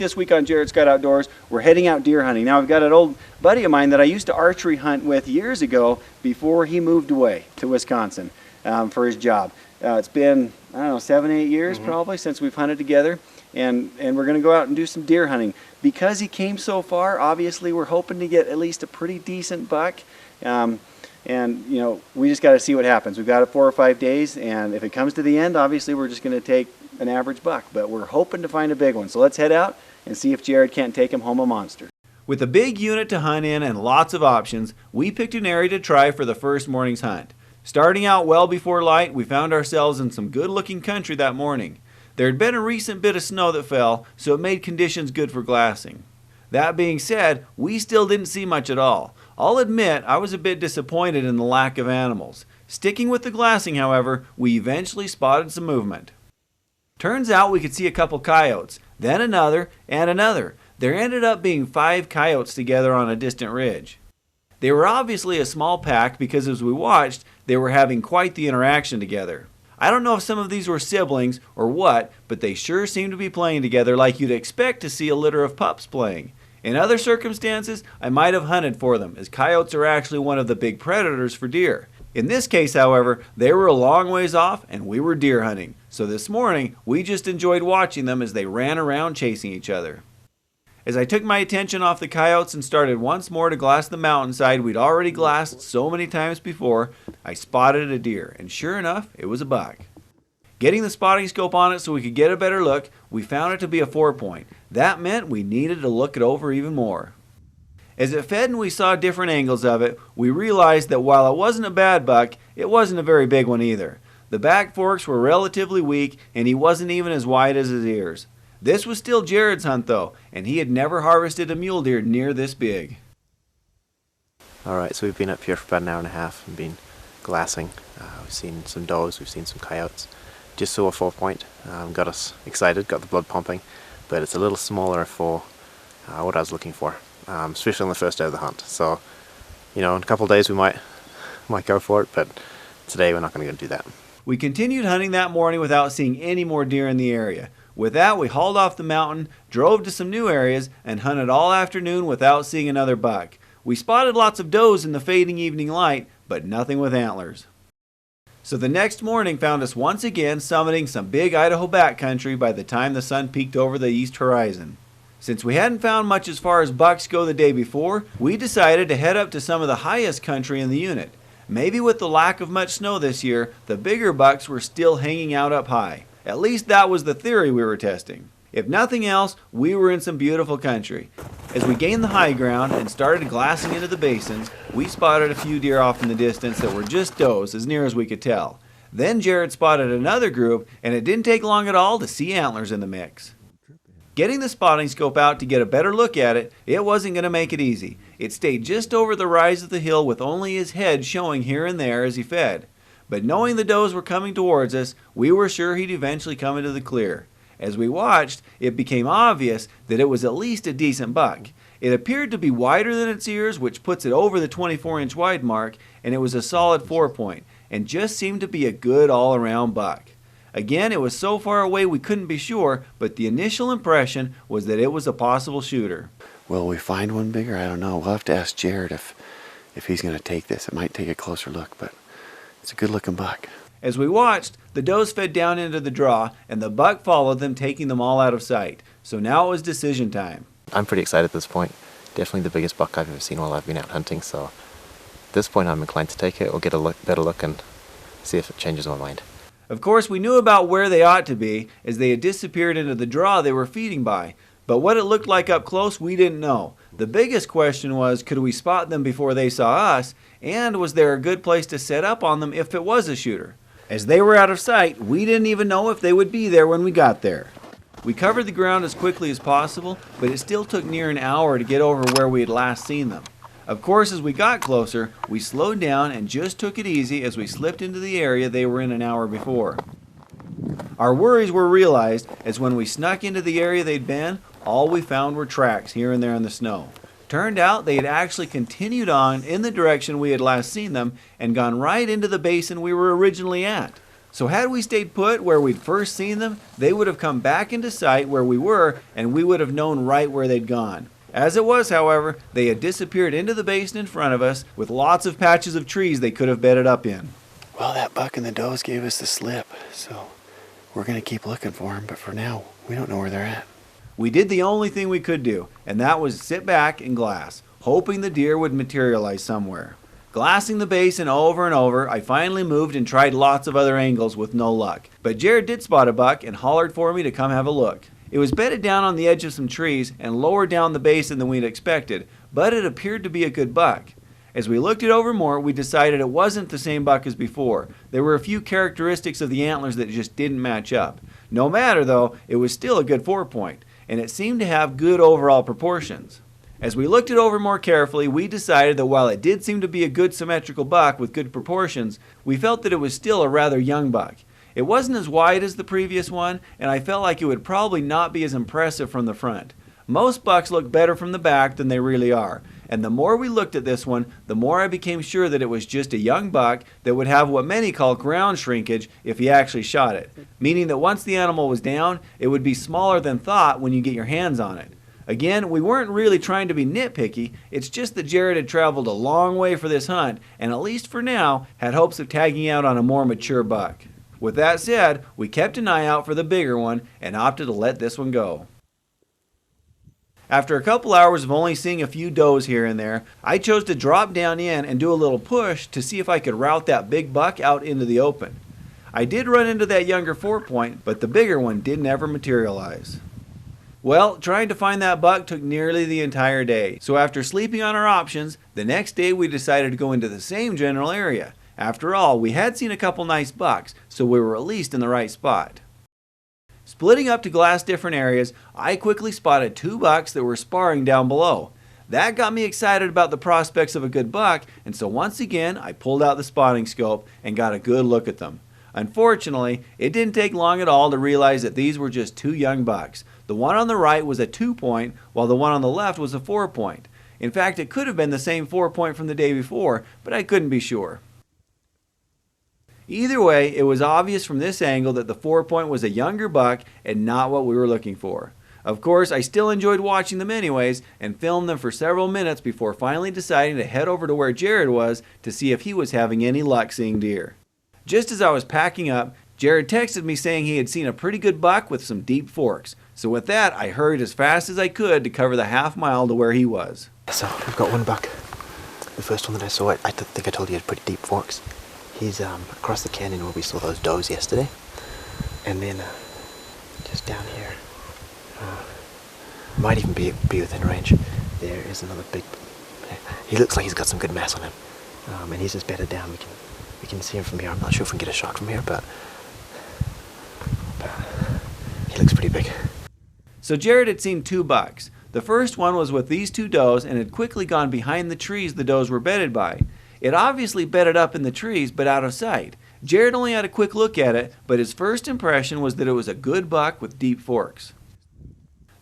This week on Jared Scott Outdoors, we're heading out deer hunting. Now, I've got an old buddy of mine that I used to archery hunt with years ago before he moved away to Wisconsin for his job. It's been, I don't know, 7, 8 years probably since we've hunted together, and we're going to go out and do some deer hunting. Because he came so far, obviously we're hoping to get at least a pretty decent buck. And you know, we just got to see what happens. We've got it 4 or 5 days, and if it comes to the end, obviously we're just going to take an average buck, but we're hoping to find a big one. So let's head out and see if Jared can't take him home a monster. With a big unit to hunt in and lots of options, we picked an area to try for the first morning's hunt. Starting out well before light, we found ourselves in some good-looking country that morning. There had been a recent bit of snow that fell, so it made conditions good for glassing. That being said, we still didn't see much at all. I'll admit I was a bit disappointed in the lack of animals. Sticking with the glassing, however, we eventually spotted some movement. Turns out we could see a couple coyotes, then another and another. There ended up being 5 coyotes together on a distant ridge. They were obviously a small pack because as we watched, they were having quite the interaction together. I don't know if some of these were siblings or what, but they sure seemed to be playing together like you'd expect to see a litter of pups playing. In other circumstances, I might have hunted for them, as coyotes are actually one of the big predators for deer. In this case, however, they were a long ways off and we were deer hunting. So this morning, we just enjoyed watching them as they ran around chasing each other. As I took my attention off the coyotes and started once more to glass the mountainside we'd already glassed so many times before, I spotted a deer, and sure enough, it was a buck. Getting the spotting scope on it so we could get a better look, we found it to be a 4-point. That meant we needed to look it over even more. As it fed and we saw different angles of it, we realized that while it wasn't a bad buck, it wasn't a very big one either. The back forks were relatively weak, and he wasn't even as wide as his ears. This was still Jared's hunt though, and he had never harvested a mule deer near this big. Alright, so we've been up here for about an hour and a half and been glassing. We've seen some does, we've seen some coyotes. Just saw a 4-point, got us excited, got the blood pumping, but it's a little smaller for what I was looking for, especially on the first day of the hunt. So, you know, in a couple of days we might go for it, but today we're not going to go do that. We continued hunting that morning without seeing any more deer in the area. With that, we hauled off the mountain, drove to some new areas, and hunted all afternoon without seeing another buck. We spotted lots of does in the fading evening light, but nothing with antlers. So the next morning found us once again summiting some big Idaho backcountry by the time the sun peeked over the east horizon. Since we hadn't found much as far as bucks go the day before, we decided to head up to some of the highest country in the unit. Maybe with the lack of much snow this year, the bigger bucks were still hanging out up high. At least that was the theory we were testing. If nothing else, we were in some beautiful country. As we gained the high ground and started glassing into the basins, we spotted a few deer off in the distance that were just does as near as we could tell. Then Jared spotted another group, and it didn't take long at all to see antlers in the mix. Getting the spotting scope out to get a better look at it, it wasn't going to make it easy. It stayed just over the rise of the hill with only his head showing here and there as he fed. But knowing the does were coming towards us, we were sure he'd eventually come into the clear. As we watched, it became obvious that it was at least a decent buck. It appeared to be wider than its ears, which puts it over the 24-inch wide mark, and it was a solid 4-point, and just seemed to be a good all-around buck. Again, it was so far away we couldn't be sure, but the initial impression was that it was a possible shooter. Will we find one bigger? I don't know. We'll have to ask Jared if he's going to take this. It might take a closer look, but it's a good-looking buck. As we watched, the does fed down into the draw, and the buck followed them, taking them all out of sight. So now it was decision time. I'm pretty excited at this point. Definitely the biggest buck I've ever seen while I've been out hunting, so at this point I'm inclined to take it or get a better look and see if it changes my mind. Of course, we knew about where they ought to be, as they had disappeared into the draw they were feeding by. But what it looked like up close, we didn't know. The biggest question was, could we spot them before they saw us, and was there a good place to set up on them if it was a shooter? As they were out of sight, we didn't even know if they would be there when we got there. We covered the ground as quickly as possible, but it still took near an hour to get over where we had last seen them. Of course, as we got closer, we slowed down and just took it easy as we slipped into the area they were in an hour before. Our worries were realized as when we snuck into the area they'd been, all we found were tracks here and there in the snow. Turned out they had actually continued on in the direction we had last seen them and gone right into the basin we were originally at. So had we stayed put where we'd first seen them, they would have come back into sight where we were, and we would have known right where they'd gone. As it was, however, they had disappeared into the basin in front of us with lots of patches of trees they could have bedded up in. Well, that buck and the does gave us the slip, so we're going to keep looking for them, but for now, we don't know where they're at. We did the only thing we could do, and that was sit back and glass, hoping the deer would materialize somewhere. Glassing the basin over and over, I finally moved and tried lots of other angles with no luck. But Jared did spot a buck and hollered for me to come have a look. It was bedded down on the edge of some trees and lower down the basin than we'd expected, but it appeared to be a good buck. As we looked it over more, we decided it wasn't the same buck as before. There were a few characteristics of the antlers that just didn't match up. No matter though, it was still a good 4-point, and it seemed to have good overall proportions. As we looked it over more carefully, we decided that while it did seem to be a good symmetrical buck with good proportions, we felt that it was still a rather young buck. It wasn't as wide as the previous one, and I felt like it would probably not be as impressive from the front. Most bucks look better from the back than they really are, and the more we looked at this one, the more I became sure that it was just a young buck that would have what many call ground shrinkage if he actually shot it, meaning that once the animal was down, it would be smaller than thought when you get your hands on it. Again, we weren't really trying to be nitpicky, it's just that Jared had traveled a long way for this hunt, and at least for now, had hopes of tagging out on a more mature buck. With that said, we kept an eye out for the bigger one, and opted to let this one go. After a couple hours of only seeing a few does here and there, I chose to drop down in and do a little push to see if I could route that big buck out into the open. I did run into that younger 4-point, but the bigger one didn't ever materialize. Well, trying to find that buck took nearly the entire day, so after sleeping on our options, the next day we decided to go into the same general area. After all, we had seen a couple nice bucks, so we were at least in the right spot. Splitting up to glass different areas, I quickly spotted 2 bucks that were sparring down below. That got me excited about the prospects of a good buck, and so once again I pulled out the spotting scope and got a good look at them. Unfortunately, it didn't take long at all to realize that these were just 2 young bucks. The one on the right was a 2-point, while the one on the left was a 4-point. In fact, it could have been the same 4-point from the day before, but I couldn't be sure. Either way, it was obvious from this angle that the 4-point was a younger buck and not what we were looking for. Of course, I still enjoyed watching them anyways, and filmed them for several minutes before finally deciding to head over to where Jared was to see if he was having any luck seeing deer. Just as I was packing up, Jared texted me saying he had seen a pretty good buck with some deep forks. So with that, I hurried as fast as I could to cover the half-mile to where he was. So I've got one buck. The first one that I saw, I think I told you, had pretty deep forks. He's across the canyon where we saw those does yesterday. And then just down here, might even be within range. There is another big, he looks like he's got some good mass on him. And he's just bedded down. We can see him from here. I'm not sure if we can get a shot from here, but he looks pretty big. So Jared had seen 2 bucks. The first one was with these 2 does and had quickly gone behind the trees the does were bedded by. It obviously bedded up in the trees, but out of sight. Jared only had a quick look at it, but his first impression was that it was a good buck with deep forks.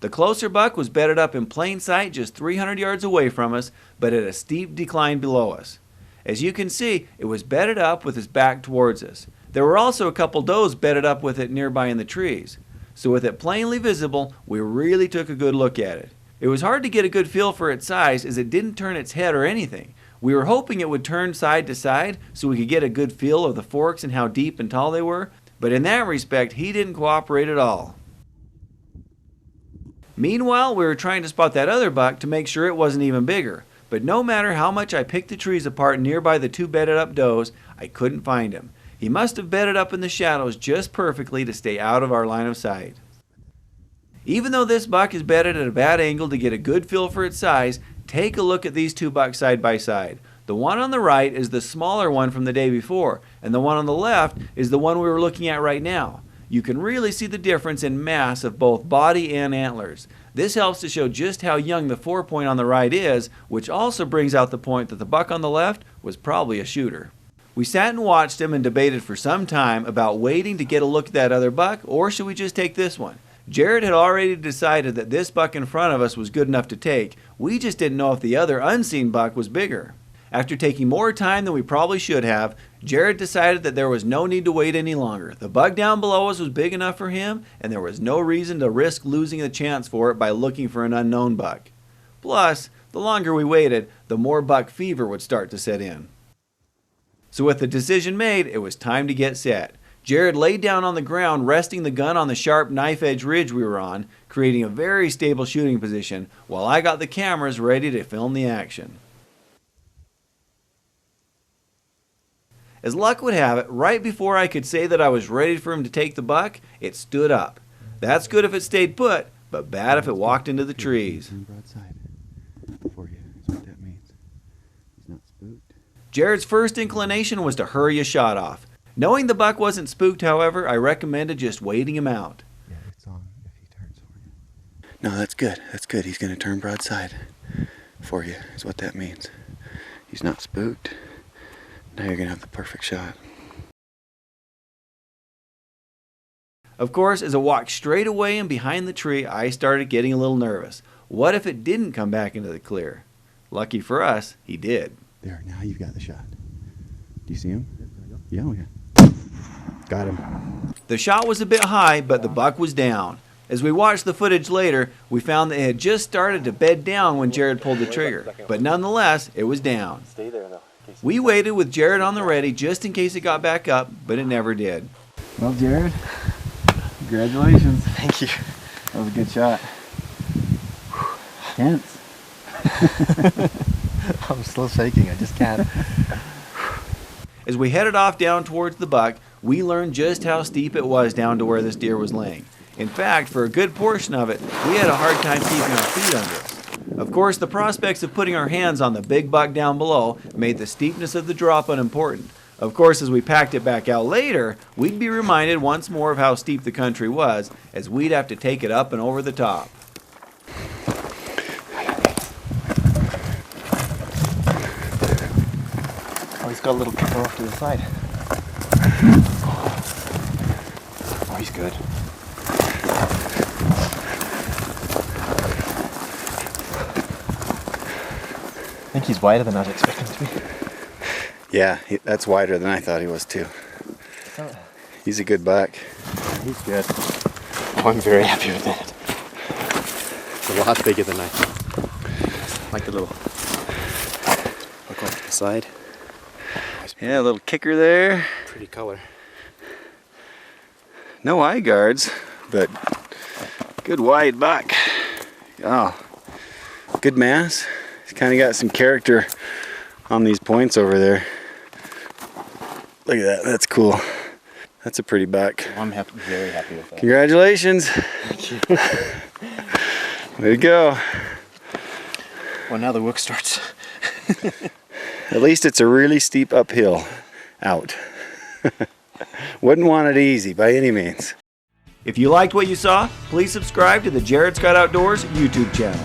The closer buck was bedded up in plain sight just 300 yards away from us, but at a steep decline below us. As you can see, it was bedded up with his back towards us. There were also a couple does bedded up with it nearby in the trees. So with it plainly visible, we really took a good look at it. It was hard to get a good feel for its size as it didn't turn its head or anything. We were hoping it would turn side to side so we could get a good feel of the forks and how deep and tall they were, but in that respect, he didn't cooperate at all. Meanwhile, we were trying to spot that other buck to make sure it wasn't even bigger, but no matter how much I picked the trees apart nearby the 2 bedded up does, I couldn't find him. He must have bedded up in the shadows just perfectly to stay out of our line of sight. Even though this buck is bedded at a bad angle to get a good feel for its size, take a look at these 2 bucks side by side. The one on the right is the smaller one from the day before, and the one on the left is the one we were looking at right now. You can really see the difference in mass of both body and antlers. This helps to show just how young the 4-point on the right is, which also brings out the point that the buck on the left was probably a shooter. We sat and watched him and debated for some time about waiting to get a look at that other buck, or should we just take this one? Jared had already decided that this buck in front of us was good enough to take. We just didn't know if the other unseen buck was bigger. After taking more time than we probably should have, Jared decided that there was no need to wait any longer. The buck down below us was big enough for him, and there was no reason to risk losing the chance for it by looking for an unknown buck. Plus, the longer we waited, the more buck fever would start to set in. So with the decision made, it was time to get set. Jared laid down on the ground, resting the gun on the sharp knife-edge ridge we were on, creating a very stable shooting position, while I got the cameras ready to film the action. As luck would have it, right before I could say that I was ready for him to take the buck, it stood up. That's good if it stayed put, but bad if it walked into the trees. Broadside for you is what that means. He's not spooked. Jared's first inclination was to hurry a shot off. Knowing the buck wasn't spooked, however, I recommended just waiting him out. Yeah, it's on if he turns for you. No, that's good. That's good. He's going to turn broadside for you is what that means. He's not spooked. Now you're going to have the perfect shot. Of course, as it walked straight away and behind the tree, I started getting a little nervous. What if it didn't come back into the clear? Lucky for us, he did. There, now you've got the shot. Do you see him? Yeah, oh yeah. Got him. The shot was a bit high, but the buck was down. As we watched the footage later, we found that it had just started to bed down when Jared pulled the trigger. But nonetheless, it was down. Stay there now. We waited with Jared on the ready just in case it got back up, but it never did. Well, Jared, congratulations. Thank you. That was a good shot. Tense. I'm still shaking. I just can't. As we headed off down towards the buck, we learned just how steep it was down to where this deer was laying. In fact, for a good portion of it, we had a hard time keeping our feet under us. Of course, the prospects of putting our hands on the big buck down below made the steepness of the drop unimportant. Of course, as we packed it back out later, we'd be reminded once more of how steep the country was, as we'd have to take it up and over the top. Oh, he's got a little kicker off to the side. Oh, he's good. I think he's wider than I was expecting to be. Yeah, that's wider than I thought he was too. He's a good buck. He's good. Oh, I'm very happy with that. It's a lot bigger than I thought. Like a little hook off to the side. Yeah, a little kicker there. Pretty color. No eye guards, but good wide buck. Oh, good mass. He's kind of got some character on these points over there. Look at that, that's cool. That's a pretty buck. I'm very happy with that. Congratulations. Thank you. Way to go. Well, now the work starts. At least it's a really steep uphill out. Wouldn't want it easy by any means. If you liked what you saw, please subscribe to the Jared Scott Outdoors YouTube channel.